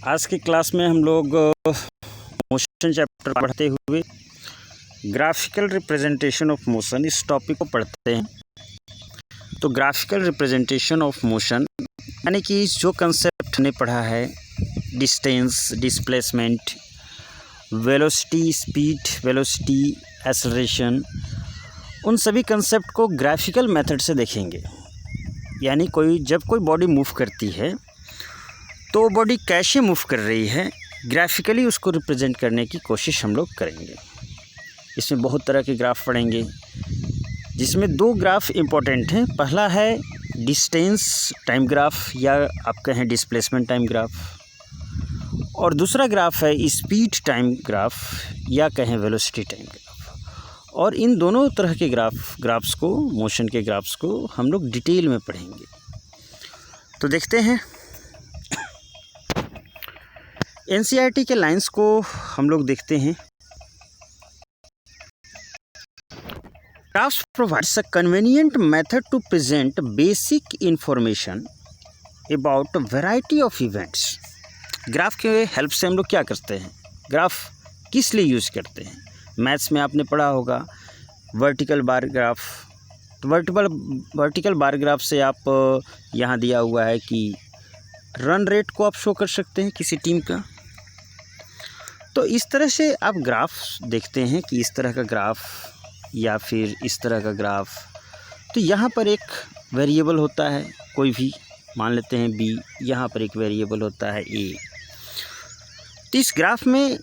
आज की क्लास में हम लोग मोशन चैप्टर पढ़ते हुए ग्राफिकल रिप्रेजेंटेशन ऑफ मोशन इस टॉपिक को पढ़ते हैं। तो ग्राफिकल रिप्रेजेंटेशन ऑफ मोशन यानी कि जो कंसेप्ट हमने पढ़ा है, distance, displacement, velocity, speed, velocity, acceleration, उन सभी कंसेप्ट को ग्राफिकल मेथड से देखेंगे। यानी जब कोई बॉडी मूव करती है तो बॉडी कैसे मूव कर रही है, ग्राफिकली उसको रिप्रेजेंट करने की कोशिश हम लोग करेंगे। इसमें बहुत तरह के ग्राफ पढ़ेंगे, जिसमें दो ग्राफ इम्पोर्टेंट हैं। पहला है डिस्टेंस टाइम ग्राफ या आप कहें डिस्प्लेसमेंट टाइम ग्राफ, और दूसरा ग्राफ है स्पीड टाइम ग्राफ या कहें वेलोसिटी टाइम ग्राफ। और इन दोनों तरह के ग्राफ्स को, मोशन के ग्राफ्स को हम लोग डिटेल में पढ़ेंगे। तो देखते हैं, एनसीईआरटी के लाइंस को हम लोग देखते हैं। Graphs provides a convenient method to present basic information about variety of events. Graph के हेल्प से हम लोग क्या करते हैं, ग्राफ किस लिए यूज़ करते हैं। मैथ्स में आपने पढ़ा होगा वर्टिकल बार ग्राफ। तो वर्टिकल बार ग्राफ से आप यहाँ दिया हुआ है कि रन रेट को आप शो कर सकते हैं किसी टीम का। तो इस तरह से आप ग्राफ देखते हैं कि इस तरह का ग्राफ या फिर इस तरह का ग्राफ। तो यहाँ पर एक वेरिएबल होता है, कोई भी मान लेते हैं बी, यहाँ पर एक वेरिएबल होता है ए। तो इस ग्राफ में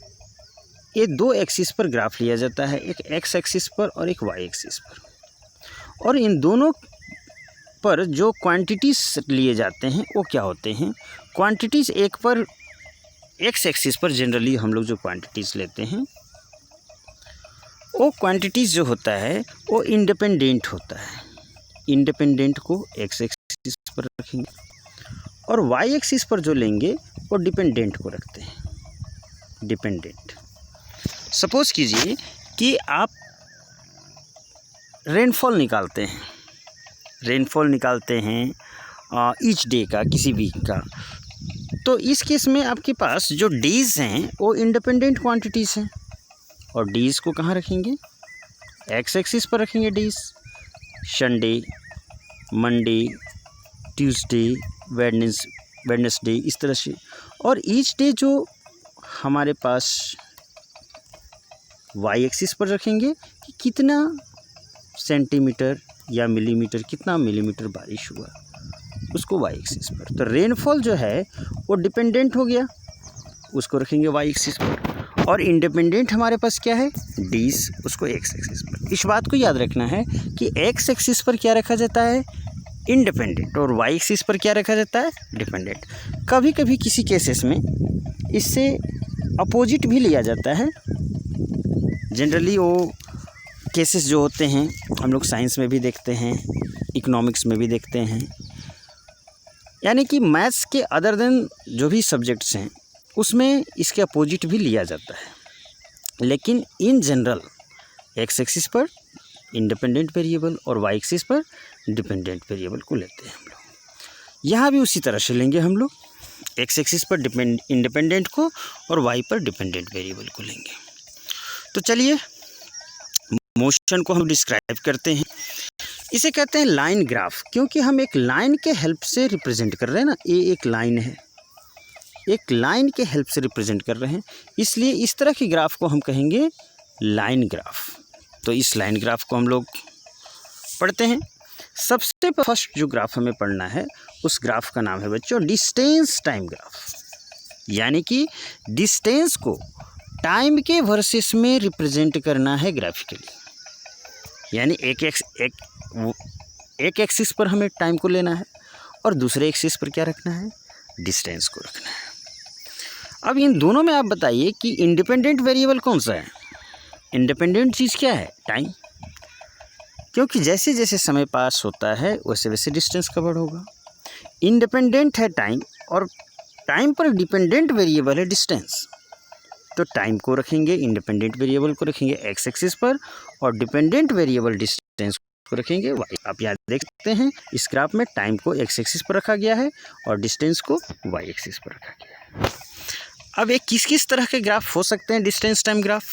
ये दो एक्सिस पर ग्राफ लिया जाता है, एक एक्स एक्सिस पर और एक वाई एक्सिस पर। और इन दोनों पर जो क्वांटिटीज़ लिए जाते हैं वो क्या होते हैं, क्वांटिटीज़ एक पर एक्स एक्सिस पर जनरली हम लोग जो क्वांटिटीज़ लेते हैं वो क्वांटिटीज़ जो होता है वो इंडिपेंडेंट होता है। इंडिपेंडेंट को एक्स एक्सिस पर रखेंगे और वाई एक्सिस पर जो लेंगे वो डिपेंडेंट को रखते हैं। डिपेंडेंट, सपोज़ कीजिए कि आप रेनफॉल निकालते हैं ईच डे का, किसी वीक का। तो इस केस में आपके पास जो डेज़ हैं वो इंडिपेंडेंट क्वांटिटीज़ हैं, और डेज़ को कहाँ रखेंगे, एक्स एक्सिस पर रखेंगे days. Sunday, Monday, Tuesday, Wednesday, इस तरह से। और ईच डे जो हमारे पास वाई एक्सिस पर रखेंगे कि कितना सेंटीमीटर या मिलीमीटर, कितना मिलीमीटर बारिश हुआ, उसको वाई एक्सिस पर। तो रेनफॉल जो है वो डिपेंडेंट हो गया, उसको रखेंगे वाई एक्सिस पर। और इंडिपेंडेंट हमारे पास क्या है, डीज, उसको एक्स एक्सिस पर। इस बात को याद रखना है कि एक्स एक्सिस पर क्या रखा जाता है, इंडिपेंडेंट, और वाई एक्सिस पर क्या रखा जाता है, डिपेंडेंट। कभी कभी किसी केसेस में इससे अपोजिट भी लिया जाता है। जनरली वो केसेस जो होते हैं हम लोग साइंस में भी देखते हैं, इकोनॉमिक्स में भी देखते हैं। यानी कि मैथ्स के अदर देन जो भी सब्जेक्ट्स हैं उसमें इसके अपोजिट भी लिया जाता है। लेकिन इन जनरल एक्स एक्सिस पर इंडिपेंडेंट वेरिएबल और वाई एक्सिस पर डिपेंडेंट वेरिएबल को लेते हैं हम लोग। यहाँ भी उसी तरह से लेंगे हम लोग, एक्स एक्सिस पर इंडिपेंडेंट को और वाई पर डिपेंडेंट वेरिएबल को लेंगे। तो चलिए मोशन को हम डिस्क्राइब करते हैं। इसे कहते हैं लाइन ग्राफ, क्योंकि हम एक लाइन के हेल्प से रिप्रेजेंट कर रहे हैं ना। ये एक लाइन है, एक लाइन के हेल्प से रिप्रेजेंट कर रहे हैं, इसलिए इस तरह के ग्राफ को हम कहेंगे लाइन ग्राफ। तो इस लाइन ग्राफ को हम लोग पढ़ते हैं। सबसे फर्स्ट जो ग्राफ हमें पढ़ना है उस ग्राफ का नाम है बच्चों डिस्टेंस टाइम ग्राफ। यानी कि डिस्टेंस को टाइम के वर्सेस में रिप्रेजेंट करना है ग्राफिकली। यानी एक एक्सिस पर हमें टाइम को लेना है और दूसरे एक्सिस पर क्या रखना है, डिस्टेंस को रखना है। अब इन दोनों में आप बताइए कि इंडिपेंडेंट वेरिएबल कौन सा है। इंडिपेंडेंट चीज़ क्या है, टाइम, क्योंकि जैसे जैसे समय पास होता है वैसे वैसे डिस्टेंस कवर होगा। इंडिपेंडेंट है टाइम, और टाइम पर डिपेंडेंट वेरिएबल है डिस्टेंस। तो टाइम को रखेंगे, इंडिपेंडेंट वेरिएबल को रखेंगे एक्स एक्सिस पर, और डिपेंडेंट वेरिएबल डिस्टेंस को रखेंगे वाई। आप यहाँ देख सकते हैं इस ग्राफ में टाइम को एक्स एक्सिस पर रखा गया है और डिस्टेंस को वाई एक्सिस पर रखा गया है। अब ये किस किस तरह के ग्राफ हो सकते हैं डिस्टेंस टाइम ग्राफ?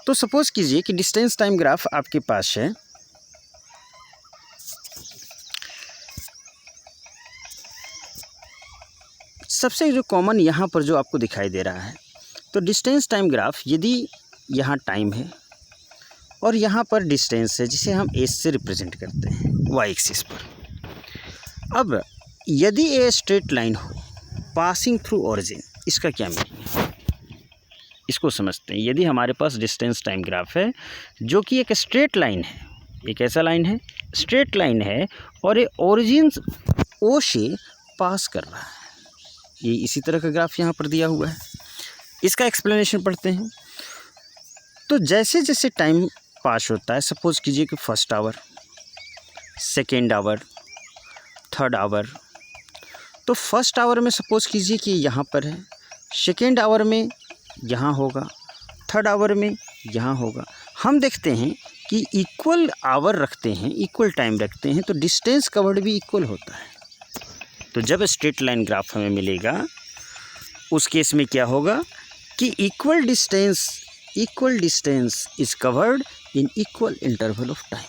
तो सपोज कीजिए कि डिस्टेंस टाइम ग्राफ आपके पास है, सबसे जो कॉमन यहाँ पर जो आपको दिखाई दे रहा है, तो डिस्टेंस टाइम ग्राफ, यदि यहाँ टाइम है और यहाँ पर डिस्टेंस है जिसे हम एस से रिप्रेजेंट करते हैं वाई एक्सिस पर। अब यदि ये स्ट्रेट लाइन हो पासिंग थ्रू ओरिजिन, इसका क्या मीनिंग है, इसको समझते हैं। यदि हमारे पास डिस्टेंस टाइम ग्राफ है जो कि एक स्ट्रेट लाइन है, एक ऐसा लाइन है, स्ट्रेट लाइन है और ये ओरिजिन ओ से पास कर रहा है, ये इसी तरह का ग्राफ यहाँ पर दिया हुआ है। इसका एक्सप्लेनेशन पढ़ते हैं। तो जैसे जैसे टाइम पास होता है, सपोज कीजिए कि first hour, second hour, third hour, तो फर्स्ट आवर में सपोज कीजिए कि यहाँ पर है, सेकेंड आवर में यहाँ होगा, थर्ड आवर में यहाँ होगा। हम देखते हैं कि इक्वल आवर रखते हैं, इक्वल टाइम रखते हैं, तो डिस्टेंस कवर्ड भी इक्वल होता है। तो जब स्ट्रेट लाइन ग्राफ हमें मिलेगा उस केस में क्या होगा कि equal distance is covered in equal interval of time.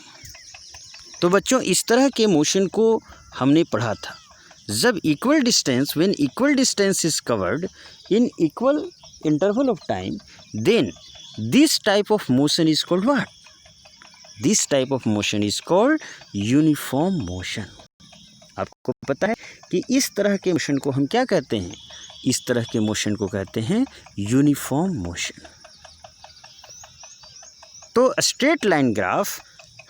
तो बच्चों इस तरह के मोशन को हमने पढ़ा था। जब equal distance, when equal distance is covered in equal interval of time, then this type of motion is called what? This type of motion is called uniform motion. आपको पता है कि इस तरह के मोशन को हम क्या कहते हैं? इस तरह के मोशन को कहते हैं यूनिफॉर्म मोशन। तो स्ट्रेट लाइन ग्राफ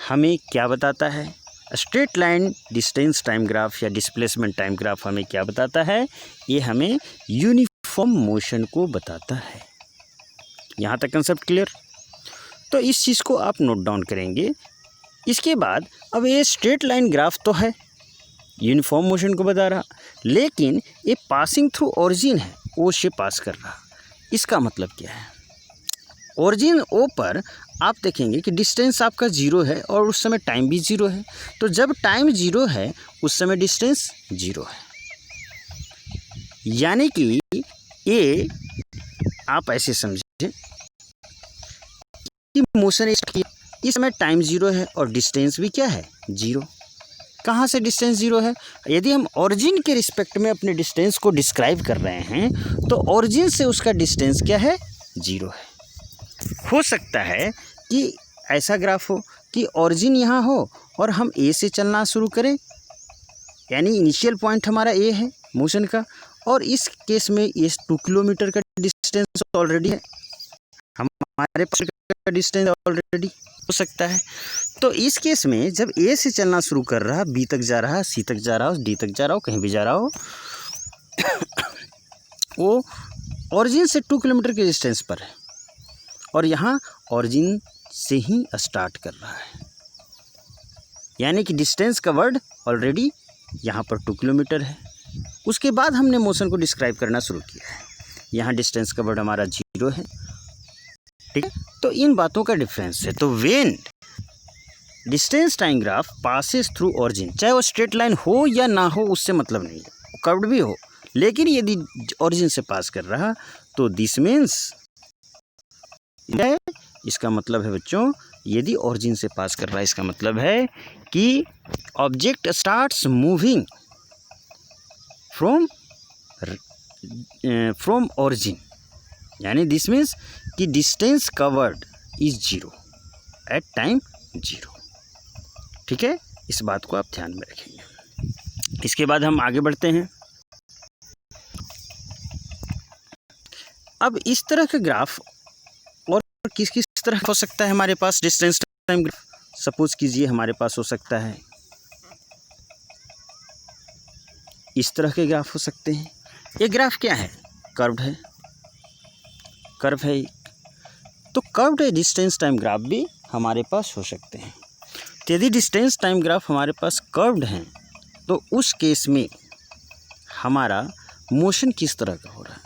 हमें क्या बताता है? Straight line distance time graph या डिस्प्लेसमेंट टाइम ग्राफ हमें क्या बताता है? ये हमें यूनिफॉर्म मोशन को बताता है। यहाँ तक कंसेप्ट क्लियर? तो इस चीज़ को आप नोट डाउन करेंगे। इसके बाद अब ये स्ट्रेट लाइन ग्राफ तो है, यूनिफॉर्म मोशन को बता रहा, लेकिन ये पासिंग थ्रू ओरिजिन है, ओ से पास कर रहा। इसका मतलब क्या है? ओरिजिन ओ पर आप देखेंगे कि डिस्टेंस आपका जीरो है और उस समय टाइम भी जीरो है। तो जब टाइम जीरो है उस समय डिस्टेंस जीरो है, यानी कि ये आप ऐसे समझे कि मोशन इस समय टाइम जीरो है और डिस्टेंस भी क्या है? जीरो। कहाँ से डिस्टेंस जीरो है? यदि हम ओरिजिन के रिस्पेक्ट में अपने डिस्टेंस को डिस्क्राइब कर रहे हैं तो ओरिजिन से उसका डिस्टेंस क्या है? जीरो है। हो सकता है कि ऐसा ग्राफ हो कि ओरिजिन यहाँ हो और हम ए से चलना शुरू करें, यानी इनिशियल पॉइंट हमारा ए है मोशन का, और इस केस में ये 2 किलोमीटर का डिस्टेंस ऑलरेडी है, हमारे पास का डिस्टेंस ऑलरेडी हो सकता है। तो इस केस में जब ए से चलना शुरू कर रहा, बी तक जा रहा, सी तक जा रहा, डी तक जा रहा हो, कहीं भी जा रहा हो, वो ओरिजिन से 2 किलोमीटर के डिस्टेंस पर है और यहाँ ओरिजिन से ही स्टार्ट कर रहा है, यानी कि डिस्टेंस कवर्ड ऑलरेडी यहाँ पर 2 किलोमीटर है। उसके बाद हमने मोशन को डिस्क्राइब करना शुरू किया है, यहाँ डिस्टेंस कवर्ड हमारा जीरो है, ठीक है। तो इन बातों का डिफरेंस है। तो when distance time graph passes through origin, चाहे वो स्ट्रेट लाइन हो या ना हो उससे मतलब नहीं है, कर्व्ड भी हो, लेकिन यदि ओरिजिन से पास कर रहा तो दिस मीन्स, इसका मतलब है बच्चों, यदि ओरिजिन से पास कर रहा है इसका मतलब है कि object starts moving from origin, यानी दिस मीन्स कि distance covered is zero at time zero. ठीक है, इस बात को आप ध्यान में रखेंगे। इसके बाद हम आगे बढ़ते हैं। अब इस तरह का ग्राफ और किस किस तरह हो सकता है हमारे पास डिस्टेंस टाइम ग्राफ? सपोज कीजिए हमारे पास हो सकता है इस तरह के ग्राफ हो सकते हैं। ये ग्राफ क्या है? कर्व्ड है, कर्व है। तो कर्व्ड डिस्टेंस टाइम ग्राफ भी हमारे पास हो सकते हैं। तो यदि डिस्टेंस टाइम ग्राफ हमारे पास कर्व्ड हैं तो उस केस में हमारा मोशन किस तरह का हो रहा है?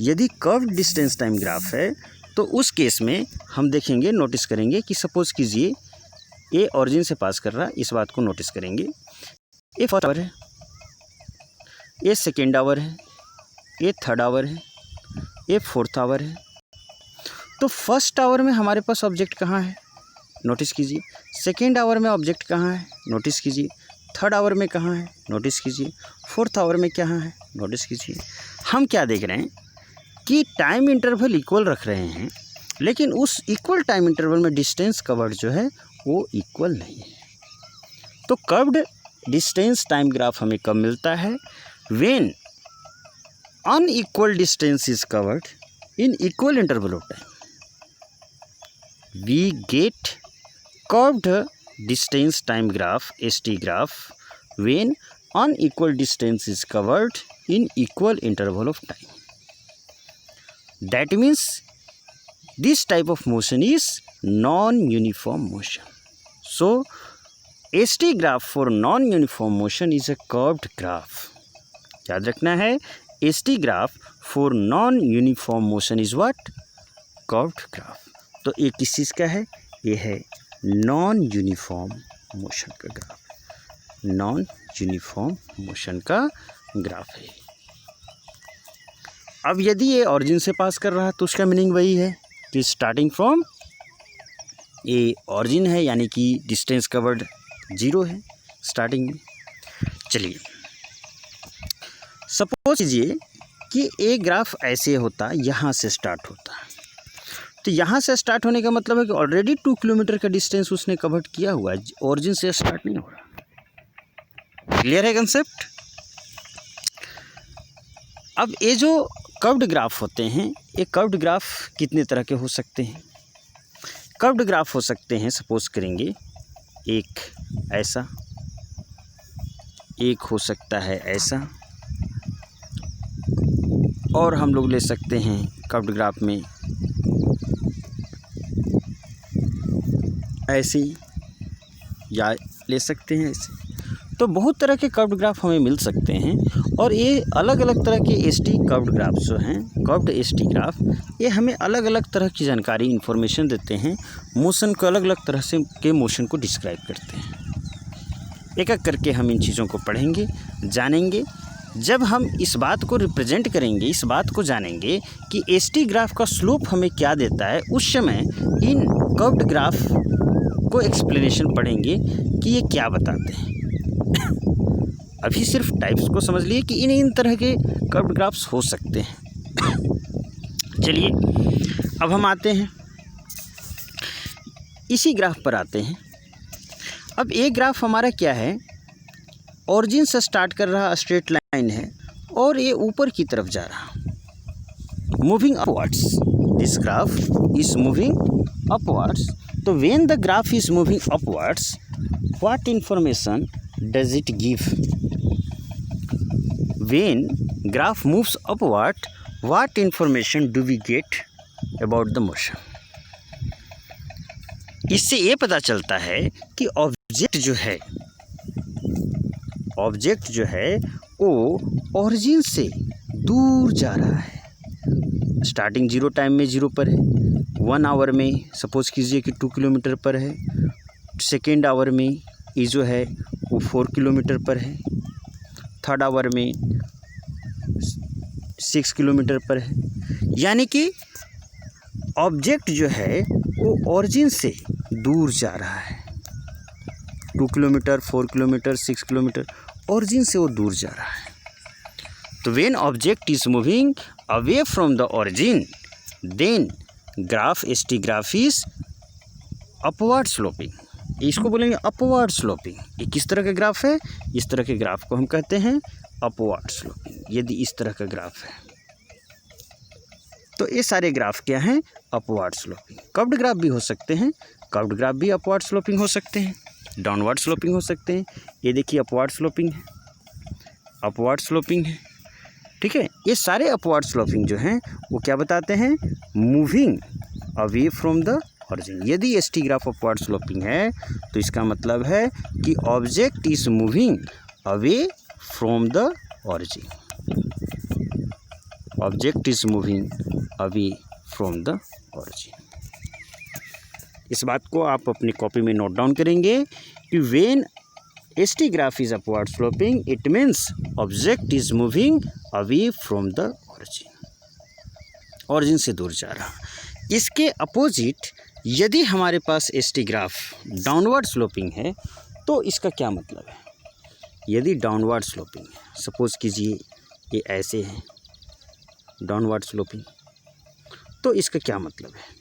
यदि कर्व्ड डिस्टेंस टाइम ग्राफ है तो उस केस में हम देखेंगे, नोटिस करेंगे कि सपोज कीजिए ए ओरिजिन से पास कर रहा है, इस बात को नोटिस करेंगे। ए फर्स्ट आवर है, ए सेकेंड आवर है, ये थर्ड आवर है, ये फोर्थ आवर है। तो फर्स्ट आवर में हमारे पास ऑब्जेक्ट कहाँ है, नोटिस कीजिए। सेकेंड आवर में ऑब्जेक्ट कहाँ है, नोटिस कीजिए। थर्ड आवर में कहाँ है, नोटिस कीजिए। फोर्थ आवर में कहाँ है, नोटिस कीजिए। हम क्या देख रहे हैं कि टाइम इंटरवल इक्वल रख रहे हैं, लेकिन उस इक्वल टाइम इंटरवल में डिस्टेंस कवर्ड जो है वो इक्वल नहीं है। तो कर्व्ड डिस्टेंस टाइम ग्राफ हमें कब मिलता है, when unequal distance is covered in equal interval of time. We get curved distance time graph ST graph when unequal distance is covered in equal interval of time. That means this type of motion is non-uniform motion. So ST graph for non-uniform motion is a curved graph. याद रखना है, ST graph for non-uniform motion is what? Curved graph. तो ये किस चीज़ का है, ये है नॉन यूनिफॉर्म मोशन का ग्राफ, नॉन यूनिफॉर्म मोशन का ग्राफ है। अब यदि ये ऑरिजिन से पास कर रहा है तो उसका मीनिंग वही है कि स्टार्टिंग फ्रॉम ये ऑरिजिन है, यानी कि डिस्टेंस कवर्ड 0 है स्टार्टिंग में। चलिए सपोज कीजिए कि एक ग्राफ ऐसे होता, यहाँ से स्टार्ट होता, तो यहाँ से स्टार्ट होने का मतलब है कि ऑलरेडी 2 किलोमीटर का डिस्टेंस उसने कवर किया हुआ है, ओरिजिन से स्टार्ट नहीं हो रहा। क्लियर है कंसेप्ट। अब ये जो कर्व्ड ग्राफ होते हैं, ये कर्व्ड ग्राफ कितने तरह के हो सकते हैं। कर्व्ड ग्राफ हो सकते हैं, सपोज करेंगे एक ऐसा, एक हो सकता है ऐसा, और हम लोग ले सकते हैं कर्व्ड ग्राफ में ऐसे, या ले सकते हैं ऐसे। तो बहुत तरह के कर्व्ड ग्राफ हमें मिल सकते हैं, और ये अलग अलग तरह के ST कर्व्ड ग्राफ जो हैं, कर्व्ड ST ग्राफ, ये हमें अलग अलग तरह की जानकारी, इन्फॉर्मेशन देते हैं, मोशन को अलग अलग तरह से के मोशन को डिस्क्राइब करते हैं। एक एक करके हम इन चीज़ों को पढ़ेंगे, जानेंगे। जब हम इस बात को रिप्रेजेंट करेंगे, इस बात को जानेंगे कि ST ग्राफ का स्लोप हमें क्या देता है, उस समय इन कर्व्ड ग्राफ को एक्सप्लेनेशन पढ़ेंगे कि ये क्या बताते हैं। अभी सिर्फ टाइप्स को समझ लिए कि इन तरह के कर्व्ड ग्राफ्स हो सकते हैं। चलिए अब हम आते हैं, इसी ग्राफ पर आते हैं। अब एक ग्राफ हमारा क्या है, ऑरिजिन से स्टार्ट कर रहा स्ट्रेट लाइन है, और ये ऊपर की तरफ जा रहा, moving upwards. This graph is moving upwards. तो when the graph is moving upwards, what information does it give? When graph moves upward, what information do we get about the motion? इससे ये पता चलता है कि ऑब्जेक्ट जो है वो ओरिजिन से दूर जा रहा है। स्टार्टिंग 0 टाइम में 0 पर है, 1 आवर में सपोज कीजिए कि 2 किलोमीटर पर है, सेकेंड आवर में ये जो है वो 4 किलोमीटर पर है, थर्ड आवर में 6 किलोमीटर पर है। यानी कि ऑब्जेक्ट जो है वो ओरिजिन से दूर जा रहा है। 2 किलोमीटर, 4 किलोमीटर, 6 किलोमीटर, ओरिजिन से वो दूर जा रहा है। तो when object is moving away from the origin, then graph ST graph is upward sloping. इसको बोलेंगे अपवर्ड स्लोपिंग। ये किस तरह का ग्राफ है? इस तरह के ग्राफ को हम कहते हैं अपवर्ड स्लोपिंग। यदि इस तरह का ग्राफ है तो ये सारे ग्राफ क्या हैं? Upward sloping. कर्व्ड ग्राफ भी हो सकते हैं, कर्व्ड ग्राफ भी अपवर्ड स्लोपिंग हो सकते हैं, डाउनवर्ड स्लोपिंग हो सकते हैं। ये देखिए अपवर्ड स्लोपिंग है, अपवर्ड स्लोपिंग है, ठीक है। ये सारे अपवर्ड स्लोपिंग जो हैं वो क्या बताते हैं? Moving away from the origin. यदि ST ग्राफ अपवर्ड स्लोपिंग है तो इसका मतलब है कि object is moving away from the origin. Object is moving away from the origin. इस बात को आप अपनी कॉपी में नोट डाउन करेंगे कि when ST graph is upward sloping, it means object is moving away from the origin. Origin से दूर जा रहा. इसके अपोजिट यदि हमारे पास ST ग्राफ डाउनवर्ड स्लोपिंग है तो इसका क्या मतलब है? यदि डाउनवर्ड स्लोपिंग है, सपोज कीजिए ये ऐसे है डाउनवर्ड स्लोपिंग, तो इसका क्या मतलब है?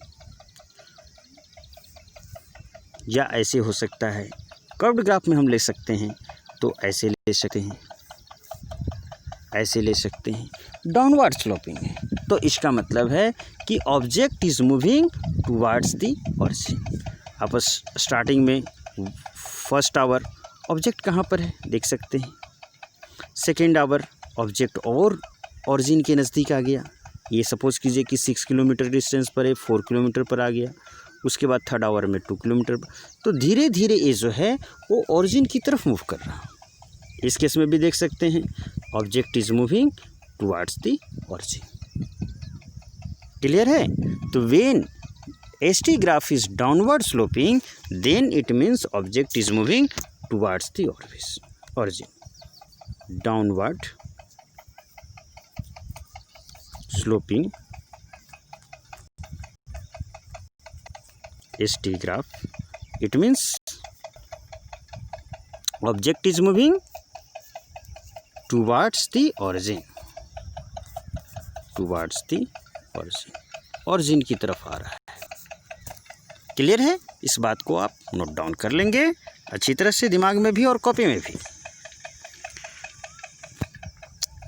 या ऐसे हो सकता है, कर्व्ड ग्राफ में हम ले सकते हैं तो ऐसे ले सकते हैं, ऐसे ले सकते हैं. डाउनवर्ड स्लोपिंग है तो इसका मतलब है कि object is moving towards the origin. आप स्टार्टिंग में फर्स्ट आवर ऑब्जेक्ट कहाँ पर है देख सकते हैं. सेकेंड आवर ऑब्जेक्ट और ऑरिजिन के नज़दीक आ गया. ये सपोज कीजिए कि 6 किलोमीटर डिस्टेंस पर है, 4 किलोमीटर पर आ गया. उसके बाद थर्ड आवर में 2 किलोमीटर पर. तो धीरे धीरे ये जो है वो ऑरिजिन की तरफ मूव कर रहा. इस केस में भी देख सकते हैं object is moving towards the origin. Clear है? तो when ST graph is downward sloping then it means object is moving towards the origin. Downward sloping ST graph, it means object is moving towards the origin, towards the origin, origin की तरफ आ रहा है. Clear है? इस बात को आप note down कर लेंगे अच्छी तरह से दिमाग में भी और कॉपी में भी.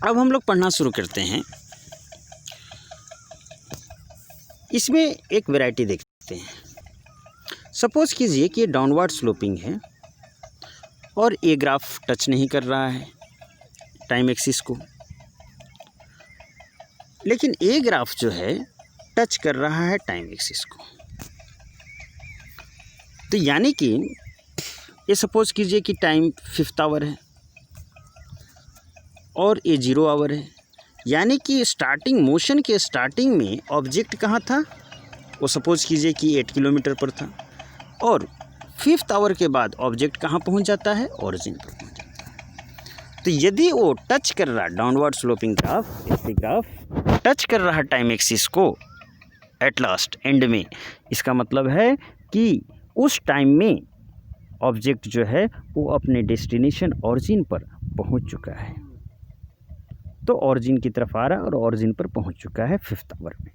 अब हम लोग पढ़ना शुरू करते हैं. इसमें एक वैरायटी देखते हैं. सपोज कीजिए कि ये डाउनवर्ड स्लोपिंग है और ये ग्राफ टच नहीं कर रहा है टाइम एक्सिस को, लेकिन ये ग्राफ जो है टच कर रहा है टाइम एक्सिस को. तो यानी कि ये सपोज कीजिए कि टाइम 5th आवर है और ये 0 आवर है. यानी कि स्टार्टिंग मोशन के स्टार्टिंग में ऑब्जेक्ट कहाँ था? वो सपोज कीजिए कि 8 किलोमीटर पर था और 5th आवर के बाद ऑब्जेक्ट कहाँ पहुँच जाता है? ऑरिजिन पर पहुँच जाता है. तो यदि वो टच कर रहा downward sloping graph ST graph touch कर रहा टाइम एक्सिस को एट लास्ट एंड में, इसका मतलब है कि उस टाइम में ऑब्जेक्ट जो है वो अपने डेस्टिनेशन ऑरिजिन पर पहुँच चुका है. तो ऑरिजिन की तरफ आ रहा है और ऑरिजिन पर पहुँच चुका है 5th आवर में.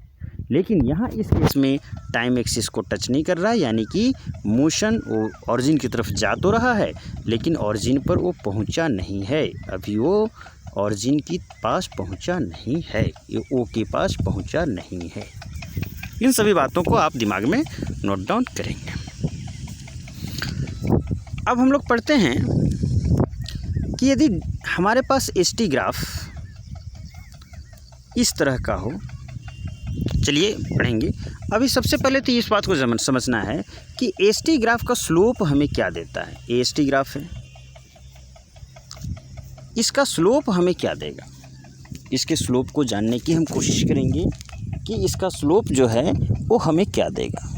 लेकिन यहाँ इस केस में टाइम एक्सिस को टच नहीं कर रहा है, यानी कि मोशन वो ऑरिजिन की तरफ जा तो रहा है लेकिन ऑरिजिन पर वो पहुँचा नहीं है. अभी वो ऑरिजिन के पास पहुँचा नहीं है, ये ओ के पास पहुँचा नहीं है. इन सभी बातों को आप दिमाग में नोट डाउन करेंगे. अब हम लोग पढ़ते हैं कि यदि हमारे पास ST ग्राफ इस तरह का हो. चलिए पढ़ेंगे. अभी सबसे पहले तो इस बात को समझना है कि ST ग्राफ का स्लोप हमें क्या देता है. ये ST ग्राफ है, इसका स्लोप हमें क्या देगा? इसके स्लोप को जानने की हम कोशिश करेंगे कि इसका स्लोप जो है वो हमें क्या देगा.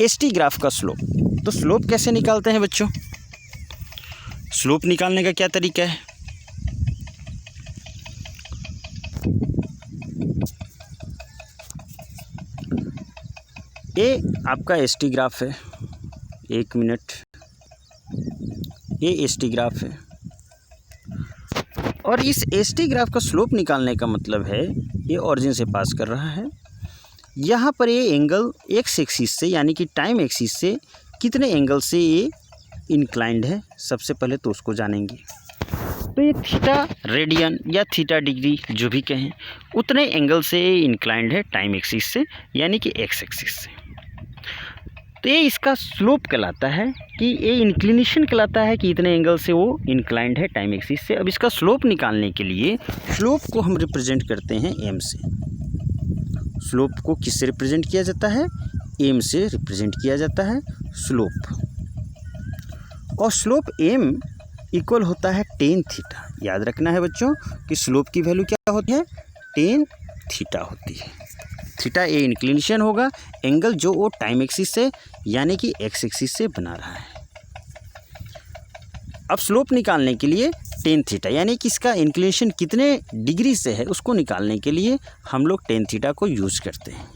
ST ग्राफ का स्लोप. तो स्लोप कैसे निकालते हैं बच्चों? स्लोप निकालने का क्या तरीका है? ये आपका ST ग्राफ है. 1 मिनट. ये ST ग्राफ है और इस ST ग्राफ का स्लोप निकालने का मतलब है ये ऑरिजिन से पास कर रहा है. यहाँ पर ये एंगल एक्स एक्सिस से यानी कि टाइम एक्सिस से कितने एंगल से ये इंक्लाइंड है, सबसे पहले तो उसको जानेंगे. तो ये थीटा रेडियन या थीटा डिग्री जो भी कहें उतने एंगल से ये इंक्लाइंड है टाइम एक्सिस से यानी कि एक्स एक्सिस से. तो ये इसका स्लोप कहलाता है कि ये इंक्लिनेशन कहलाता है कि इतने एंगल से वो इंक्लाइंड है टाइम एक्सिस से. अब इसका स्लोप निकालने के लिए स्लोप को हम रिप्रेजेंट करते हैं m से. स्लोप को किससे रिप्रेजेंट किया जाता है? m से रिप्रेजेंट किया जाता है स्लोप. और स्लोप m इक्वल होता है टेन थीटा. याद रखना है बच्चों कि स्लोप की वैल्यू क्या होती है? टेन थीटा होती है. थीटा ये इंक्लिनेशन होगा, एंगल जो वो टाइम एक्सिस से यानी कि एक्स एक्सिस से बना रहा है. अब स्लोप निकालने के लिए टेन थीटा यानी कि इसका इंक्लिनेशन कितने डिग्री से है उसको निकालने के लिए हम लोग टेन थीटा को यूज़ करते हैं।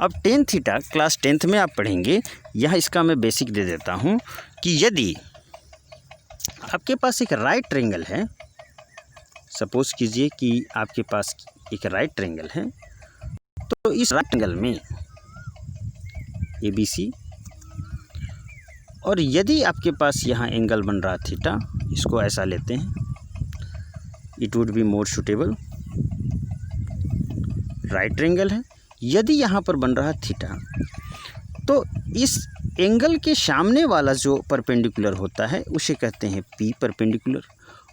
अब टेन थीटा क्लास 10th में आप पढ़ेंगे। यह इसका मैं बेसिक दे देता हूँ कि यदि आपके पास एक राइट ट्रायंगल है, सपोज कीजिए कि आपके पास एक राइट ट्रायंगल है, तो इस राइट ट्रायंगल में ABC, और यदि आपके पास यहाँ एंगल बन रहा थीटा, इसको ऐसा लेते हैं, it would be more suitable. Right triangle है, यदि यहाँ पर बन रहा थीटा, तो इस एंगल के सामने वाला जो परपेंडिकुलर होता है उसे कहते हैं P परपेंडिकुलर,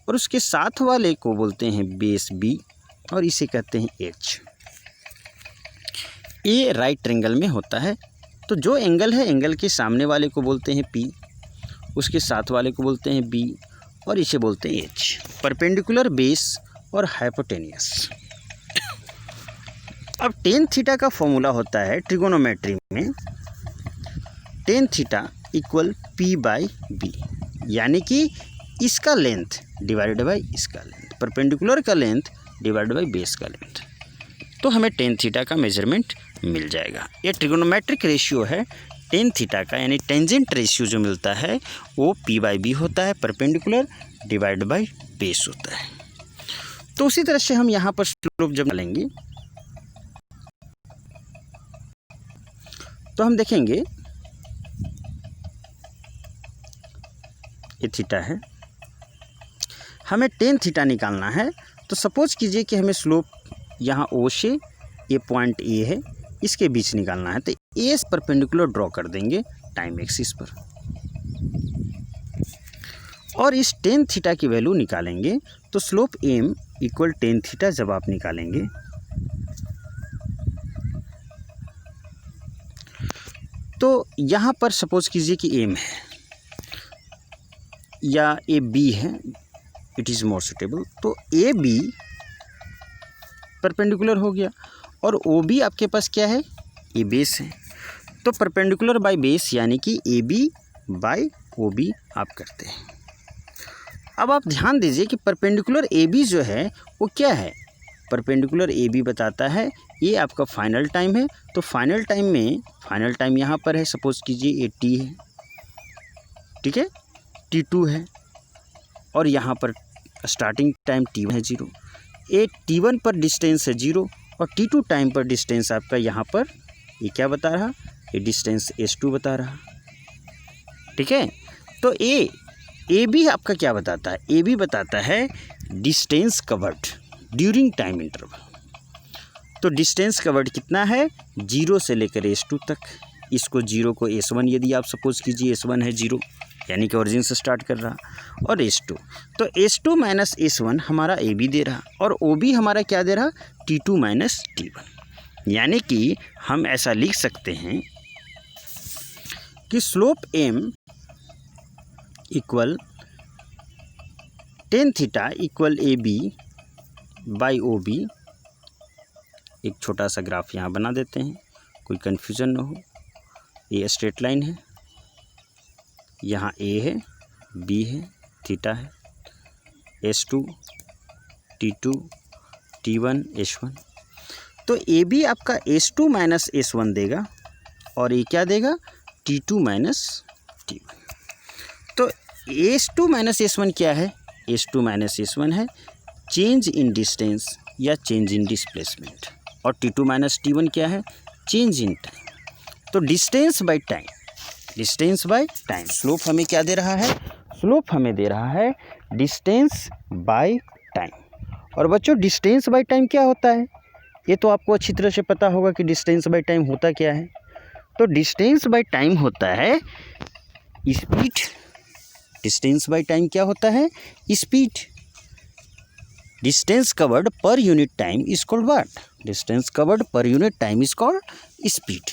और उसके साथ वाले को बोलते हैं बेस B, और इसे कहते हैं H। ये राइट ट्रायंगल में होता है। तो जो एंगल है, एंगल के सामने वाले को बोलते हैं P, उसके साथ वाले को बोलते हैं B, और इसे बोलते हैं H। परपेंडिकुलर, बेस और हाइपोटेनियस। अब टेन थीटा का फॉर्मूला होता है ट्रिगोनोमेट्री में, टेन थीटा इक्वल P/B, यानी कि इसका लेंथ डिवाइडेड बाई इसका लेंथ, परपेंडिकुलर का लेंथ डिवाइडेड बाई बेस का लेंथ, तो हमें टेन थीटा का मेजरमेंट मिल जाएगा। ये ट्रिगोनोमेट्रिक रेशियो है टेन थीटा का, यानी टेंजेंट रेशियो जो मिलता है वो P/B होता है, परपेंडिकुलर डिवाइड बाई बेस होता है। तो उसी तरह से हम यहाँ पर स्लोप जब डालेंगे तो हम देखेंगे ये थीटा है, हमें टेन थीटा निकालना है। तो सपोज कीजिए कि हमें स्लोप यहाँ O से ये पॉइंट A है, इसके बीच निकालना है, तो A परपेंडिकुलर ड्रॉ कर देंगे टाइम एक्सिस पर, और इस टेन थीटा की वैल्यू निकालेंगे। तो slope M equal tan theta जब आप निकालेंगे तो यहाँ पर सपोज कीजिए कि M है या AB है, इट इज़ मोर सूटेबल, तो AB परपेंडिकुलर हो गया, और OB आपके पास क्या है, ये बेस है। तो परपेंडिकुलर बाय बेस यानी कि AB बाय OB आप करते हैं। अब आप ध्यान दीजिए कि परपेंडिकुलर AB जो है वो क्या है, परपेंडिकुलर AB बताता है ये आपका फाइनल टाइम है। तो फाइनल टाइम में, फाइनल टाइम यहाँ पर है, सपोज कीजिए ये T है, ठीक है, T2 है, और यहाँ पर स्टार्टिंग टाइम T1 है 0, ये T1 पर डिस्टेंस है 0, और T2 टाइम पर डिस्टेंस आपका यहाँ पर ये क्या बता रहा, ये डिस्टेंस S2 बता रहा, ठीक है। तो AB आपका क्या बताता है, AB बताता है distance covered during time interval. तो डिस्टेंस कवर्ड कितना है, 0 से लेकर S2 तक। इसको 0 को S1 यदि आप सपोज कीजिए, S1 है 0 यानी कि ओरिजिन से स्टार्ट कर रहा, और S2, तो S2 माइनस S1 हमारा AB दे रहा, और OB हमारा क्या दे रहा, T2 माइनस T1। यानी कि हम ऐसा लिख सकते हैं कि slope M equal tan theta equal AB by OB। एक छोटा सा ग्राफ यहाँ बना देते हैं, कोई कन्फ्यूज़न ना हो। ये स्ट्रेट लाइन है, यहाँ A है, B है, थीटा है, S2, T2, T1, S1। तो AB आपका S2 माइनस S1 देगा, और ये क्या देगा, T2 माइनस T1। तो S2 माइनस S1 क्या है, S2 माइनस S1 है चेंज इन डिस्टेंस या चेंज इन डिस्प्लेसमेंट, और T2 माइनस T1 क्या है, चेंज इन टाइम। तो distance by time, distance by time, slope हमें क्या दे रहा है, स्लोप हमें दे रहा है डिस्टेंस बाय टाइम। और बच्चों डिस्टेंस बाय टाइम क्या होता है, ये तो आपको अच्छी तरह से पता होगा कि डिस्टेंस बाय टाइम होता क्या है। तो डिस्टेंस बाय टाइम होता है स्पीड। डिस्टेंस बाय टाइम क्या होता है, speed. Distance covered per unit time is called what, distance covered per unit time is called speed.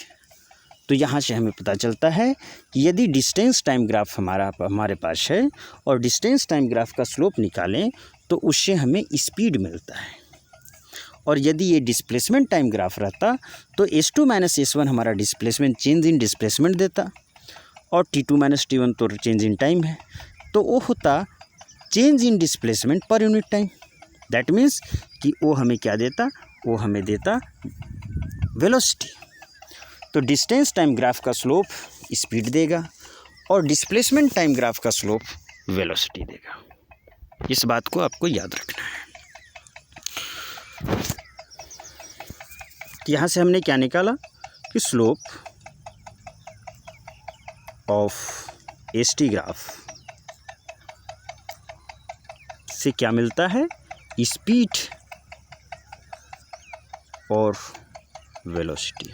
तो यहाँ से हमें पता चलता है कि यदि डिस्टेंस टाइम ग्राफ हमारे पास है और डिस्टेंस टाइम ग्राफ का स्लोप निकालें तो उससे हमें स्पीड मिलता है। और यदि ये डिस्प्लेसमेंट टाइम ग्राफ रहता तो S2 माइनस S1 हमारा डिस्प्लेसमेंट चेंज इन डिस्प्लेसमेंट देता, और T2 माइनस T1 तो चेंज इन टाइम है। तो वो होता change in displacement per unit time. That means कि वो हमें क्या देता, वो हमें देता वेलोसिटी। तो डिस्टेंस टाइम ग्राफ का स्लोप स्पीड देगा और डिस्प्लेसमेंट टाइम ग्राफ का स्लोप वेलोसिटी देगा। इस बात को आपको याद रखना है। यहाँ से हमने क्या निकाला कि स्लोप ऑफ एसटी ग्राफ से क्या मिलता है, स्पीड और वेलोसिटी।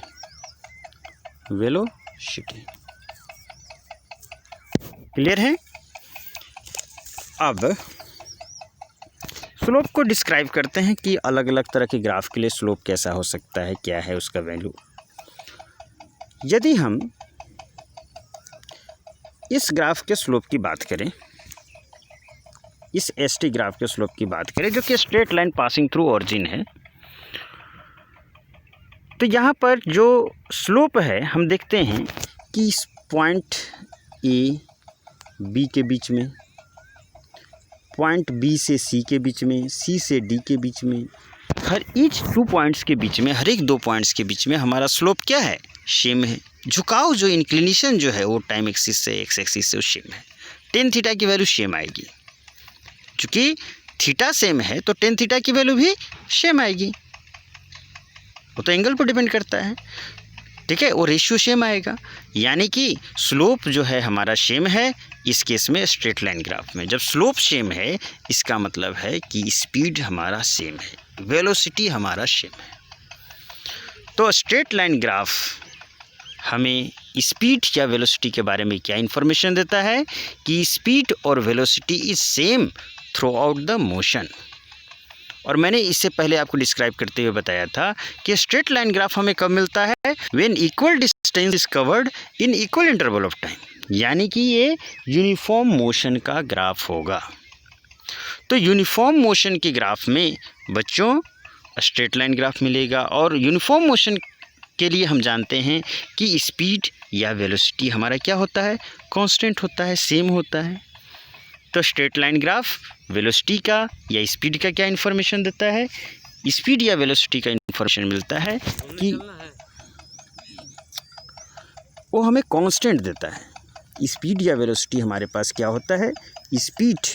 क्लियर है। अब स्लोप को डिस्क्राइब करते हैं कि अलग अलग तरह के ग्राफ के लिए स्लोप कैसा हो सकता है, क्या है उसका वैल्यू। यदि हम इस ग्राफ के स्लोप की बात करें, इस एसटी ग्राफ के स्लोप की बात करें, जो कि straight line passing through origin है, तो यहाँ पर जो स्लोप है हम देखते हैं कि इस पॉइंट ए बी के बीच में, पॉइंट बी से सी के बीच में, सी से डी के बीच में, हर ईच 2 पॉइंट्स के बीच में, हर एक 2 पॉइंट्स के बीच में हमारा स्लोप क्या है, सेम है। झुकाव जो इंक्लिनेशन जो है वो टाइम एक्सिस से एक्स एक्सिस से सेम है। टेन थीटा की वैल्यू सेम आएगी, चूँकि थीटा सेम है तो टेन थीटा की वैल्यू भी सेम आएगी। वो तो एंगल पर डिपेंड करता है, ठीक है, वो रेशियो सेम आएगा। यानी कि स्लोप जो है हमारा सेम है इस केस में स्ट्रेट लाइन ग्राफ में। जब स्लोप सेम है इसका मतलब है कि स्पीड हमारा सेम है, वेलोसिटी हमारा सेम है। तो स्ट्रेट लाइन ग्राफ हमें स्पीड या वेलोसिटी के बारे में क्या इन्फॉर्मेशन देता है कि स्पीड और velocity is same through out the motion. और मैंने इससे पहले आपको डिस्क्राइब करते हुए बताया था कि स्ट्रेट लाइन ग्राफ हमें कब मिलता है, when equal distance is covered in equal interval of time, यानी कि ये यूनिफॉर्म मोशन का ग्राफ होगा। तो यूनिफॉर्म मोशन के ग्राफ में बच्चों स्ट्रेट लाइन ग्राफ मिलेगा। और यूनिफॉर्म मोशन के लिए हम जानते हैं कि स्पीड या वेलोसिटी हमारा क्या होता है, कांस्टेंट होता है, सेम होता है। तो स्ट्रेट लाइन ग्राफ वेलोसिटी का या स्पीड का क्या इन्फॉर्मेशन देता है, स्पीड या वेलोसिटी का इन्फॉर्मेशन मिलता है कि वो हमें कांस्टेंट देता है। स्पीड या वेलोसिटी हमारे पास क्या होता है, स्पीड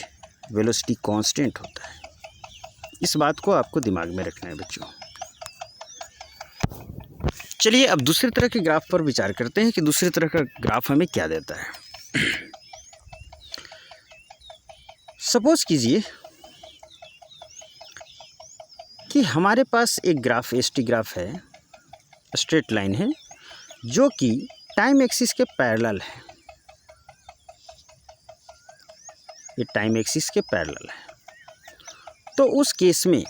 वेलोसिटी कांस्टेंट होता है। इस बात को आपको दिमाग में रखना है बच्चों। चलिए अब दूसरी तरह के ग्राफ पर विचार करते हैं कि दूसरी तरह का ग्राफ हमें क्या देता है। सपोज कीजिए कि हमारे पास एक ग्राफ एसटी ग्राफ है, स्ट्रेट लाइन है, जो कि टाइम एक्सिस के पैरेलल है। ये टाइम एक्सिस के पैरेलल है। तो उस केस में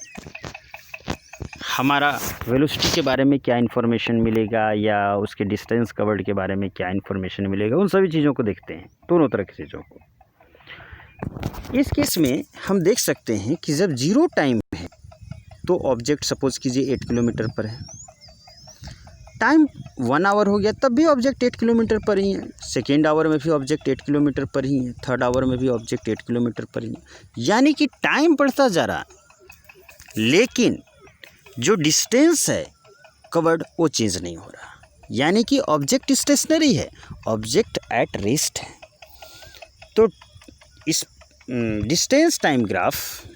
हमारा वेलोसिटी के बारे में क्या इन्फॉर्मेशन मिलेगा या उसके डिस्टेंस कवर्ड के बारे में क्या इन्फॉर्मेशन मिलेगा, उन सभी चीज़ों को देखते हैं, दोनों तरह की चीज़ों को। इस केस में हम देख सकते हैं कि जब जीरो टाइम है तो ऑब्जेक्ट सपोज कीजिए 8 किलोमीटर पर है, टाइम 1 आवर हो गया तब भी ऑब्जेक्ट 8 किलोमीटर पर ही है, सेकेंड आवर में भी ऑब्जेक्ट 8 किलोमीटर पर ही है, थर्ड आवर में भी ऑब्जेक्ट 8 किलोमीटर पर ही है। यानी कि टाइम बढ़ता जा रहा, लेकिन जो डिस्टेंस है कवर्ड वो चेंज नहीं हो रहा। यानी कि ऑब्जेक्ट स्टेशनरी है, ऑब्जेक्ट एट रेस्ट है। तो इस डिस्टेंस टाइम ग्राफ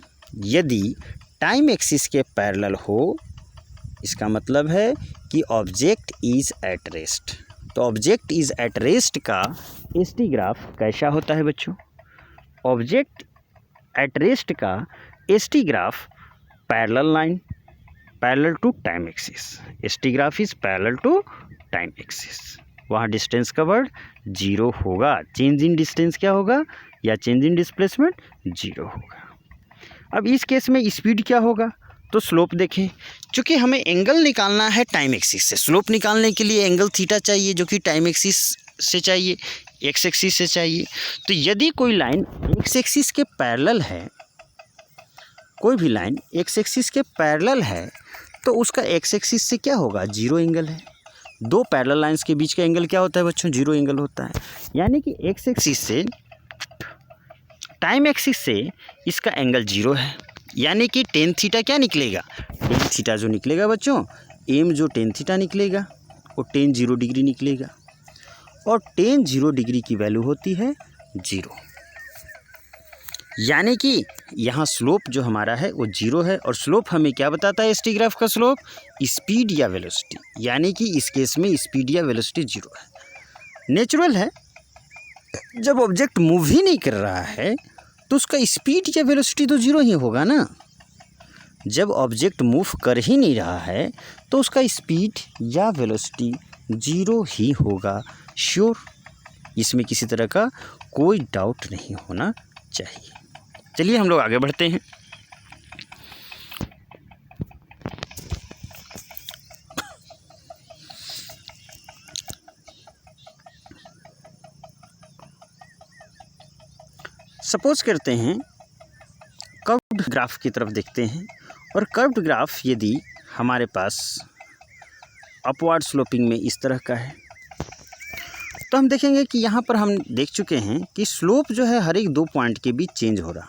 यदि टाइम एक्सिस के पैरेलल हो, इसका मतलब है कि ऑब्जेक्ट इज़ एट रेस्ट। तो ऑब्जेक्ट इज़ एट रेस्ट का एसटी ग्राफ कैसा होता है बच्चों, ऑब्जेक्ट एट रेस्ट का ST graph parallel line parallel to time axis. ST graph is parallel to time axis. वहाँ डिस्टेंस कवर्ड 0 होगा, चेंज इन डिस्टेंस क्या होगा या चेंज इन डिस्प्लेसमेंट 0 होगा। अब इस केस में स्पीड क्या होगा, तो स्लोप देखें, चूँकि हमें एंगल निकालना है टाइम एक्सिस से, स्लोप निकालने के लिए एंगल थीटा चाहिए जो कि टाइम एक्सिस से चाहिए, एक्स एक्सिस से चाहिए। तो यदि कोई लाइन एक्स एक्सिस के पैरेलल है, कोई भी लाइन एक्स एक्सिस के पैरेलल है, तो उसका एक्स एक्सिस से क्या होगा, 0 एंगल है। दो पैरेलल लाइंस के बीच का एंगल क्या होता है बच्चों, 0 एंगल होता है। यानी कि एक्स एक्सिस से टाइम एक्सिस से इसका एंगल 0 है, यानी कि टेन थीटा क्या निकलेगा, टेन थीटा जो निकलेगा बच्चों, एम जो टेन थीटा निकलेगा वो टेन 0 डिग्री निकलेगा, और टेन 0 डिग्री की वैल्यू होती है 0, यानी कि यहाँ स्लोप जो हमारा है वो 0 है। और स्लोप हमें क्या बताता है एसटी ग्राफ का स्लोप, स्पीड या वेलोसिटी, यानी कि इस केस में स्पीड या वेलोसिटी 0 है। नेचुरल है, जब ऑब्जेक्ट मूव ही नहीं कर रहा है तो उसका स्पीड या वेलोसिटी तो 0 ही होगा ना। जब ऑब्जेक्ट मूव कर ही नहीं रहा है तो उसका स्पीड या वेलोसिटी 0 ही होगा, श्योर, इसमें किसी तरह का कोई डाउट नहीं होना चाहिए। चलिए हम लोग आगे बढ़ते हैं। सपोज करते हैं कर्व्ड ग्राफ की तरफ देखते हैं, और कर्व्ड ग्राफ यदि हमारे पास अपवर्ड स्लोपिंग में इस तरह का है तो हम देखेंगे कि यहाँ पर हम देख चुके हैं कि स्लोप जो है हर एक 2 पॉइंट के बीच चेंज हो रहा,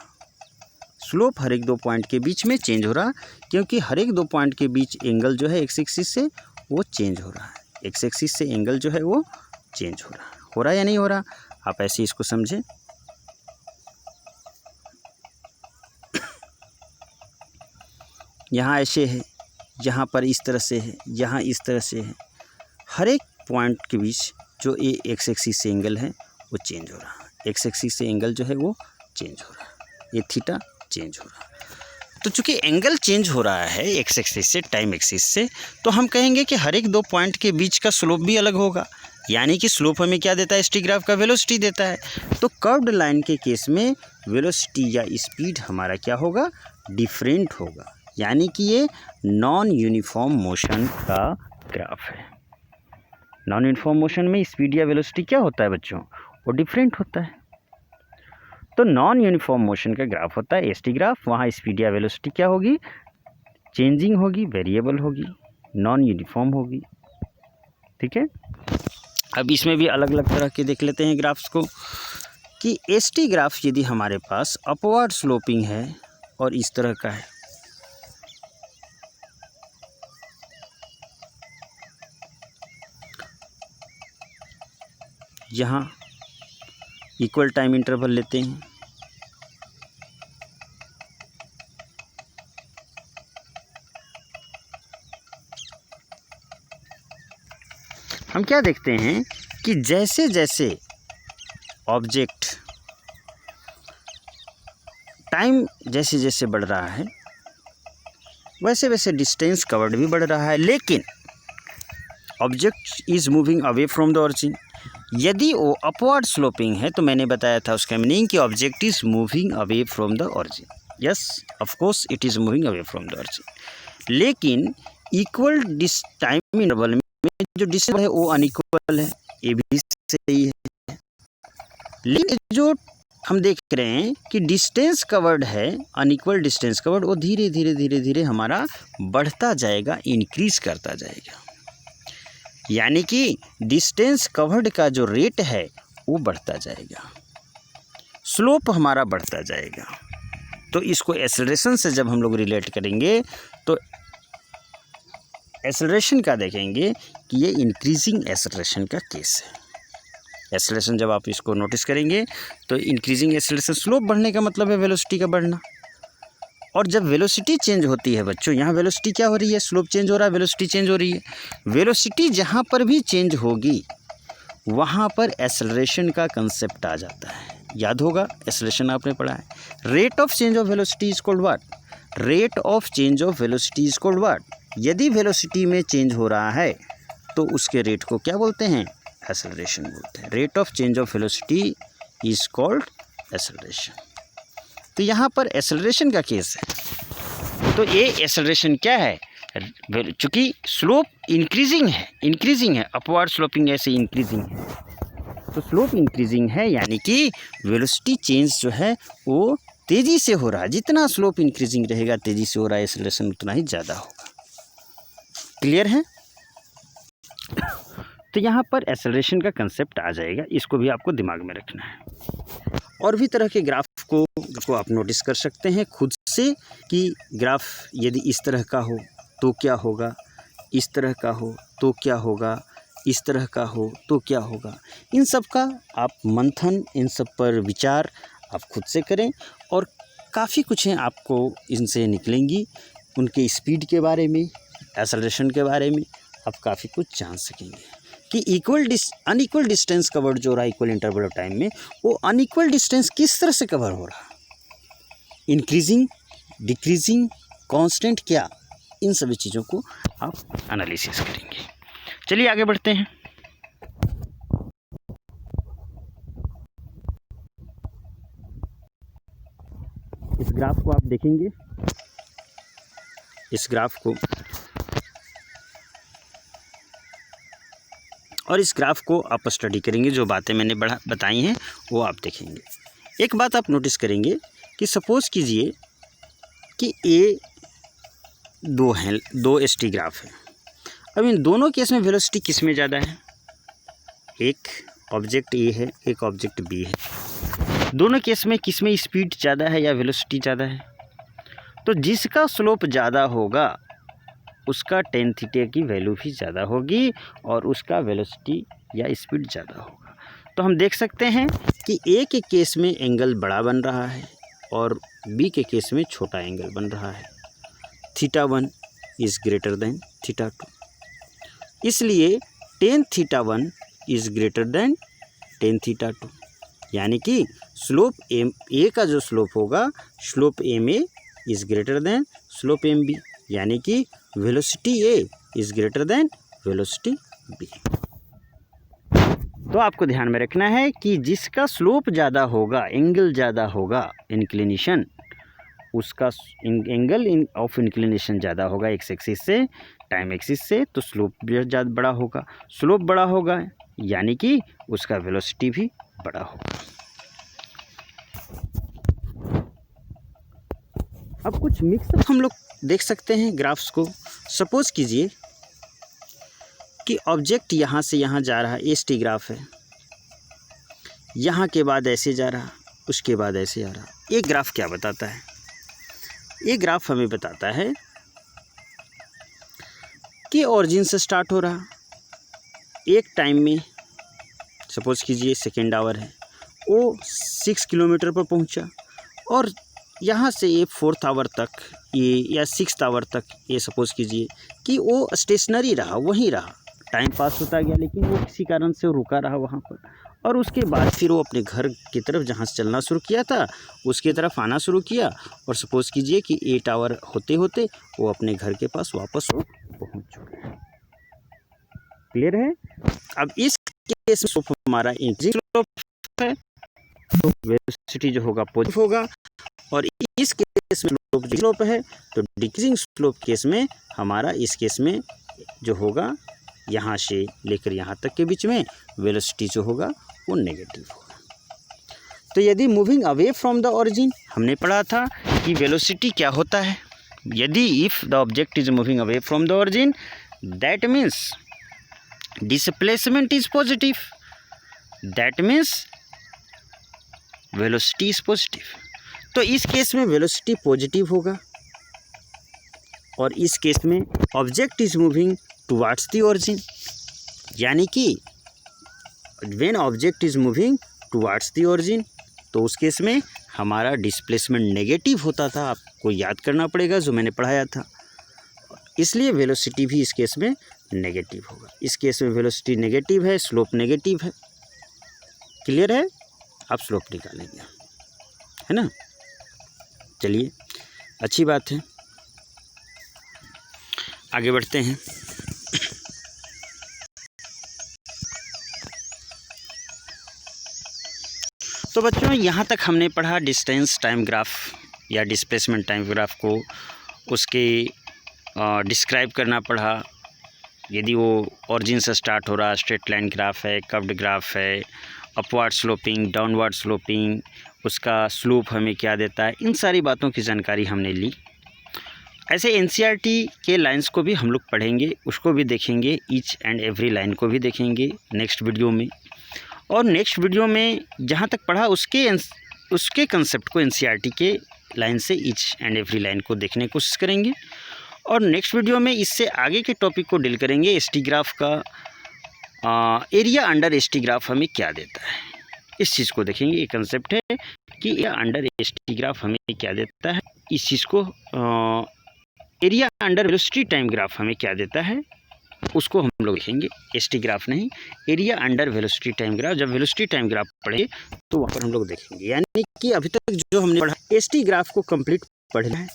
स्लोप हर एक 2 पॉइंट के बीच में चेंज हो रहा, क्योंकि हर एक 2 पॉइंट के बीच एंगल जो है एक्स एक्सिस से वो चेंज हो रहा है, एक्स एक्सिस से एंगल जो है वो चेंज हो रहा है या नहीं हो रहा, आप ऐसे इसको समझें। यहाँ ऐसे है, यहाँ पर इस तरह से है, यहाँ इस तरह से है, हर एक पॉइंट के बीच जो ये एक्स एक्सिस से एंगल है वो चेंज हो रहा है, एक्स एक्सिस से एंगल जो है वो चेंज हो रहा है, ये थीटा चेंज हो रहा है। तो चूंकि एंगल चेंज हो रहा है एक्स एक्सिस से टाइम एक्सिस से, तो हम कहेंगे कि हर एक 2 पॉइंट के बीच का स्लोप भी अलग होगा, यानी कि स्लोप हमें क्या देता है, एसटी ग्राफ का वेलोसिटी देता है। तो कर्व्ड लाइन के केस में वेलोसिटी या स्पीड हमारा क्या होगा, डिफरेंट होगा, यानी कि ये नॉन यूनिफॉर्म मोशन का ग्राफ है। नॉन यूनिफॉर्म मोशन में स्पीड या वेलोसिटी क्या होता है बच्चों, वो डिफरेंट होता है। तो नॉन यूनिफॉर्म मोशन का ग्राफ होता है एसटी ग्राफ, वहाँ स्पीड या वेलोसिटी क्या होगी, चेंजिंग होगी, वेरिएबल होगी, नॉन यूनिफॉर्म होगी, ठीक है। अब इसमें भी अलग अलग तरह के देख लेते हैं ग्राफ्स को, कि एसटी ग्राफ यदि हमारे पास अपवर्ड स्लोपिंग है और इस तरह का है, यहाँ इक्वल टाइम इंटरवल लेते हैं, हम क्या देखते हैं कि जैसे जैसे ऑब्जेक्ट टाइम जैसे जैसे बढ़ रहा है वैसे वैसे डिस्टेंस कवर्ड भी बढ़ रहा है, लेकिन object is moving away from the origin. यदि वो अपवर्ड स्लोपिंग है तो मैंने बताया था उसका मीनिंग कि object is moving away from the origin, yes of course it is moving away from the origin. लेकिन इक्वल टाइम इंटरवल में जो डिस्टेंस है वो अनइक्वल है, ये भी सही है। लेकिन जो हम देख रहे हैं कि डिस्टेंस कवर्ड है, अनइक्वल डिस्टेंस कवर्ड, वो धीरे धीरे धीरे धीरे हमारा बढ़ता जाएगा, इंक्रीज करता जाएगा, यानी कि डिस्टेंस कवर्ड का जो रेट है वो बढ़ता जाएगा, स्लोप हमारा बढ़ता जाएगा। तो इसको एक्सेलरेशन से जब हम लोग रिलेट करेंगे तो एक्सेलरेशन का देखेंगे कि ये इंक्रीजिंग एक्सेलरेशन का केस है। एक्सेलरेशन जब आप इसको नोटिस करेंगे तो इंक्रीजिंग एक्सेलरेशन, स्लोप बढ़ने का मतलब है वेलोसिटी का बढ़ना, और जब वेलोसिटी चेंज होती है बच्चों, यहाँ वेलोसिटी क्या हो रही है, स्लोप चेंज हो रहा है, वेलोसिटी चेंज हो रही है। वेलोसिटी जहाँ पर भी चेंज होगी वहाँ पर एक्सेलरेशन का कंसेप्ट आ जाता है, याद होगा एक्सेलरेशन आपने पढ़ा है। Rate of change of velocity is called what, rate of change of velocity is called what. यदि वेलोसिटी में चेंज हो रहा है तो उसके रेट को क्या बोलते हैं, एक्सेलरेशन बोलते हैं। Rate of change of velocity is called acceleration. तो यहाँ पर एक्सेलरेशन का केस है, तो ये एक्सेलरेशन क्या है, चूँकि स्लोप इंक्रीजिंग है, अपवर्ड स्लोपिंग ऐसे इंक्रीजिंग है, तो स्लोप इंक्रीजिंग है यानी कि वेलोसिटी चेंज जो है वो तेज़ी से हो रहा है। जितना स्लोप इंक्रीजिंग रहेगा, तेज़ी से हो रहा है, एक्सेलरेशन उतना ही ज़्यादा होगा। क्लियर है। तो यहाँ पर एक्सेलरेशन का कंसेप्ट आ जाएगा, इसको भी आपको दिमाग में रखना है। और भी तरह के ग्राफ को आप नोटिस कर सकते हैं खुद से कि ग्राफ यदि इस तरह का हो तो क्या होगा, इस तरह का हो तो क्या होगा, इस तरह का हो तो क्या होगा। इन सब का आप मंथन, इन सब पर विचार आप खुद से करें और काफ़ी कुछ हैं आपको इनसे निकलेंगी। उनके स्पीड के बारे में, एक्सेलरेशन के बारे में आप काफ़ी कुछ जान सकेंगे कि अनइक्वल डिस्टेंस कवर्ड जो रहा इक्वल इंटरवल ऑफ टाइम में, वो अनइक्वल डिस्टेंस किस तरह से कवर हो रहा, इंक्रीजिंग, डिक्रीजिंग, कांस्टेंट, क्या, इन सभी चीज़ों को आप एनालिसिस करेंगे। चलिए आगे बढ़ते हैं। इस ग्राफ को आप देखेंगे, इस ग्राफ को, और इस ग्राफ को आप स्टडी करेंगे। जो बातें मैंने बताई हैं वो आप देखेंगे। एक बात आप नोटिस करेंगे कि सपोज़ कीजिए कि ए दो एसटी ग्राफ है। अब इन दोनों केस में वेलोसिटी किस में ज़्यादा है? एक ऑब्जेक्ट ए है, एक ऑब्जेक्ट बी है। दोनों केस में किस में स्पीड ज़्यादा है या वेलोसिटी ज़्यादा है? तो जिसका स्लोप ज़्यादा होगा उसका टेन थीटा की वैल्यू भी ज़्यादा होगी और उसका वेलोसिटी या स्पीड ज़्यादा होगा। तो हम देख सकते हैं कि ए के केस में एंगल बड़ा बन रहा है और बी के केस में छोटा एंगल बन रहा है। θ1 इज़ ग्रेटर देन θ2, इसलिए tan θ1 is greater than tan θ2, यानी कि स्लोप ए का जो स्लोप होगा, slope M A is greater than slope M B, यानी कि velocity A is greater than velocity B. तो आपको ध्यान में रखना है कि जिसका स्लोप ज़्यादा होगा, एंगल ज़्यादा होगा, इंक्लिनेशन, उसका एंगल ऑफ इंक्लिनेशन ज़्यादा होगा एक्स एक्सिस से, टाइम एक्सिस से, तो स्लोप भी ज़्यादा बड़ा होगा। स्लोप बड़ा होगा यानी कि उसका वेलोसिटी भी बड़ा होगा। अब कुछ मिक्सअप हम लोग देख सकते हैं ग्राफ्स को। सपोज़ कीजिए कि ऑब्जेक्ट यहाँ से यहाँ जा रहा, एसटी ग्राफ है, यहाँ के बाद ऐसे जा रहा, उसके बाद ऐसे आ रहा। ये ग्राफ क्या बताता है? ये ग्राफ हमें बताता है कि ओरिजिन से स्टार्ट हो रहा, एक टाइम में सपोज़ कीजिए सेकेंड आवर है, वो 6 किलोमीटर पर पहुंचा और यहाँ से ये 4th आवर तक ये या 6th आवर तक ये सपोज़ कीजिए कि वो स्टेशनरी रहा, वहीं रहा, टाइम पास होता गया, लेकिन वो किसी कारण से रुका रहा वहाँ पर। और उसके बाद फिर वो अपने घर की तरफ जहाँ से चलना शुरू किया था उसकी तरफ आना शुरू किया और सपोज़ कीजिए कि 8 आवर होते होते वो अपने घर के पास वापस वो पहुँच चुके हैं। क्लियर है? अब इस केस में स्लोप हमारा इंक्रीजिंग स्लोप है, तो वेलोसिटी जो होगा पॉजिटिव होगा, और इस केस में स्लोप है तो डिक्रीजिंग स्लोप केस में हमारा इस केस में जो होगा यहाँ से लेकर यहाँ तक के बीच में वेलोसिटी जो होगा वो नेगेटिव होगा। तो यदि moving away from the origin, हमने पढ़ा था कि वेलोसिटी क्या होता है, यदि if the object is moving away from the origin that means displacement is positive, that means velocity is positive. तो इस केस में वेलोसिटी पॉजिटिव होगा और इस केस में object is moving towards the origin, यानी कि when object is moving towards the origin, तो उस केस में हमारा डिस्प्लेसमेंट नेगेटिव होता था। आपको याद करना पड़ेगा जो मैंने पढ़ाया था, इसलिए वेलोसिटी भी इस केस में नेगेटिव होगा। इस केस में वेलोसिटी नेगेटिव है, स्लोप नेगेटिव है। क्लियर है? आप स्लोप निकालेंगे, है ना? चलिए, अच्छी बात है, आगे बढ़ते हैं। तो बच्चों यहाँ तक हमने पढ़ा डिस्टेंस टाइम ग्राफ या डिस्प्लेसमेंट टाइम ग्राफ को, उसके डिस्क्राइब करना पढ़ा। यदि वो ओरिजिन से स्टार्ट हो रहा, स्ट्रेट लाइन ग्राफ है, कर्व्ड ग्राफ है, अपवर्ड स्लोपिंग, डाउनवर्ड स्लोपिंग, उसका स्लोप हमें क्या देता है, इन सारी बातों की जानकारी हमने ली। ऐसे एनसीईआरटी के लाइंस को भी हम लोग पढ़ेंगे, उसको भी देखेंगे, ईच एंड एवरी लाइन को भी देखेंगे नेक्स्ट वीडियो में। और नेक्स्ट वीडियो में जहाँ तक पढ़ा उसके कंसेप्ट को एनसीईआरटी के लाइन से ईच एंड एवरी लाइन को देखने की कोशिश करेंगे। और नेक्स्ट वीडियो में इससे आगे के टॉपिक को डील करेंगे। एसटी ग्राफ का एरिया अंडर एसटी ग्राफ हमें क्या देता है, इस चीज़ को देखेंगे। ये कंसेप्ट है कि एरिया अंडर एसटी ग्राफ हमें क्या देता है, इस चीज़ को area under velocity time graph हमें क्या देता है उसको हम लोग देखेंगे। एसटी ग्राफ नहीं, area under velocity time graph. जब वेलोसिटी टाइम ग्राफ पढ़े तो वहाँ पर हम लोग देखेंगे। यानी कि अभी तक जो हमने पढ़ा एसटी ग्राफ को कंप्लीट पढ़ना है।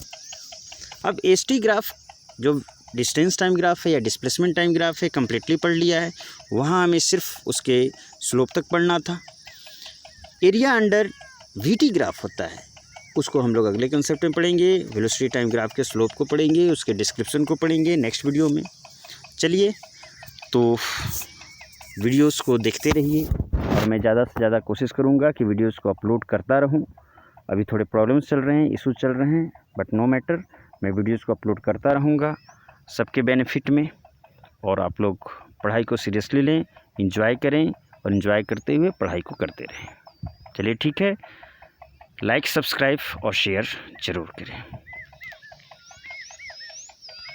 अब एसटी ग्राफ जो डिस्टेंस टाइम ग्राफ है या डिस्प्लेसमेंट टाइम ग्राफ है कंप्लीटली पढ़ लिया है, वहाँ हमें सिर्फ उसके स्लोप तक पढ़ना था। एरिया अंडर वीटी ग्राफ होता है, उसको हम लोग अगले कंसेप्ट में पढ़ेंगे। वेलोसिटी टाइम ग्राफ के स्लोप को पढ़ेंगे, उसके डिस्क्रिप्शन को पढ़ेंगे नेक्स्ट वीडियो में। चलिए, तो वीडियोस को देखते रहिए और मैं ज़्यादा से ज़्यादा कोशिश करूँगा कि वीडियोस को अपलोड करता रहूँ। अभी थोड़े प्रॉब्लम्स चल रहे हैं, इशू चल रहे हैं, बट नो मैटर, मैं वीडियोस को अपलोड करता रहूँगा सबके बेनिफिट में। और आप लोग पढ़ाई को सीरियसली लें, एंजॉय करें और एंजॉय करते हुए पढ़ाई को करते रहें। चलिए ठीक है, लाइक, सब्सक्राइब और शेयर ज़रूर करें।